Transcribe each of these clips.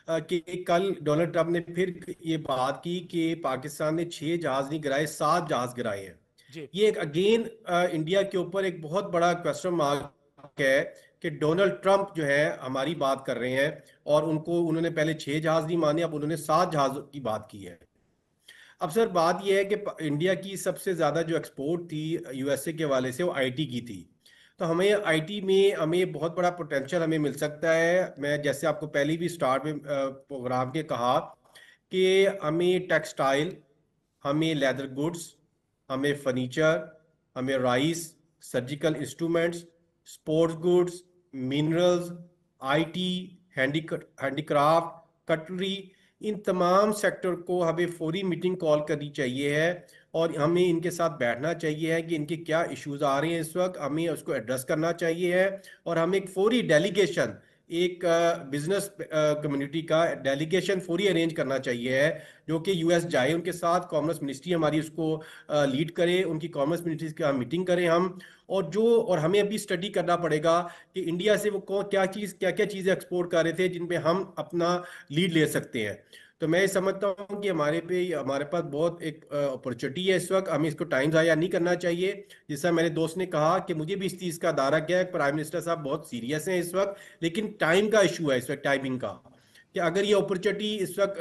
कि कल Donald Trump ने फिर ये बात की कि पाकिस्तान ने 6 जहाज नहीं गिराए, 7 जहाज गिराए हैं। जी। ये एक अगेन इंडिया के ऊपर एक बहुत बड़ा क्वेश्चन मार्क है कि डोनाल्ड ट्रंप जो है हमारी बात कर रहे हैं, और उन्होंने पहले 6 जहाज नहीं माने, अब उन्होंने 7 जहाज की बात की है। अब सर बात यह है कि इंडिया की सबसे ज़्यादा जो एक्सपोर्ट थी यूएसए के हवाले से वो आईटी की थी। तो हमें आईटी में हमें बहुत बड़ा पोटेंशियल हमें मिल सकता है। मैं जैसे आपको पहले भी स्टार्ट में प्रोग्राम के कहा कि हमें टेक्सटाइल, हमें लेदर गुड्स, हमें फर्नीचर, हमें rice, surgical instruments, sports goods, minerals, IT, handicraft, cutlery, इन तमाम सेक्टर को हमें फौरी मीटिंग कॉल करनी चाहिए है, और हमें इनके साथ बैठना चाहिए है कि इनके क्या इश्यूज आ रहे हैं इस वक्त, हमें उसको एड्रेस करना चाहिए है। और हमें एक फौरी डेलीगेशन, एक बिजनेस कम्युनिटी का डेलीगेशन फौरी अरेंज करना चाहिए है, जो कि यूएस जाए, उनके साथ कॉमर्स मिनिस्ट्री हमारी उसको लीड करे, उनकी कॉमर्स मिनिस्ट्री की मीटिंग करें हम। और हमें अभी स्टडी करना पड़ेगा कि इंडिया से वो क्या क्या चीज़ें एक्सपोर्ट कर रहे थे जिन पे हम अपना लीड ले सकते हैं। तो मैं ये समझता हूँ कि हमारे पास बहुत एक अपॉर्चुनिटी है इस वक्त, हमें इसको टाइम ज़ाया नहीं करना चाहिए। जैसा मेरे दोस्त ने कहा कि मुझे भी इस चीज़ का दायरा क्या है, प्राइम मिनिस्टर साहब बहुत सीरियस हैं इस वक्त, लेकिन टाइम का इशू है इस वक्त, टाइमिंग का। कि अगर ये अपॉर्चुनिटी इस वक्त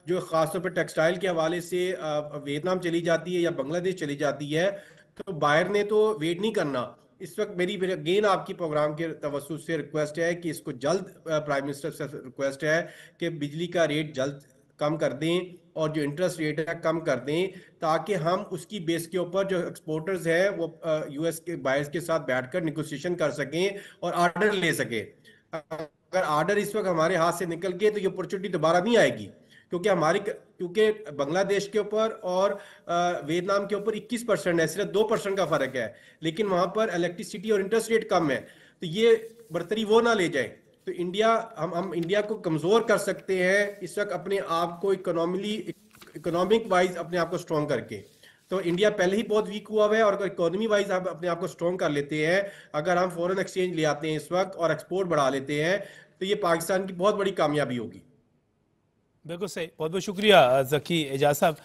जो खासतौर पर टेक्सटाइल के हवाले से वियतनाम चली जाती है या बांग्लादेश चली जाती है, तो बायर ने तो वेट नहीं करना। इस वक्त मेरी अगेन आपकी प्रोग्राम के तवज्जो से रिक्वेस्ट है कि इसको जल्द, प्राइम मिनिस्टर से रिक्वेस्ट है कि बिजली का रेट जल्द कम कर दें, और जो इंटरेस्ट रेट है कम कर दें, ताकि हम उसकी बेस के ऊपर जो एक्सपोर्टर्स हैं वो यूएस के बायर्स के साथ बैठकर निगोशिएशन कर सकें और ऑर्डर ले सकें। अगर ऑर्डर इस वक्त हमारे हाथ से निकल गए तो ये अपॉर्चुनिटी दोबारा नहीं आएगी, क्योंकि बांग्लादेश के ऊपर और वियतनाम के ऊपर 21% है, सिर्फ 2% का फर्क है, लेकिन वहां पर इलेक्ट्रिसिटी और इंटरेस्ट रेट कम है। तो ये बढ़तरी वो ना ले जाए। तो हम इंडिया को कमजोर कर सकते हैं इस वक्त अपने आप को इकोनॉमिक वाइज अपने आप को स्ट्रॉन्ग करके। तो इंडिया पहले ही बहुत वीक हुआ है, और अगर इकोनॉमी वाइज आप अपने आप को स्ट्रॉन्ग कर लेते हैं, अगर हम फॉरेन एक्सचेंज ले आते हैं इस वक्त और एक्सपोर्ट बढ़ा लेते हैं, तो ये पाकिस्तान की बहुत बड़ी कामयाबी होगी। बिल्कुल सही, बहुत बहुत शुक्रिया ज़की एजाज साहब।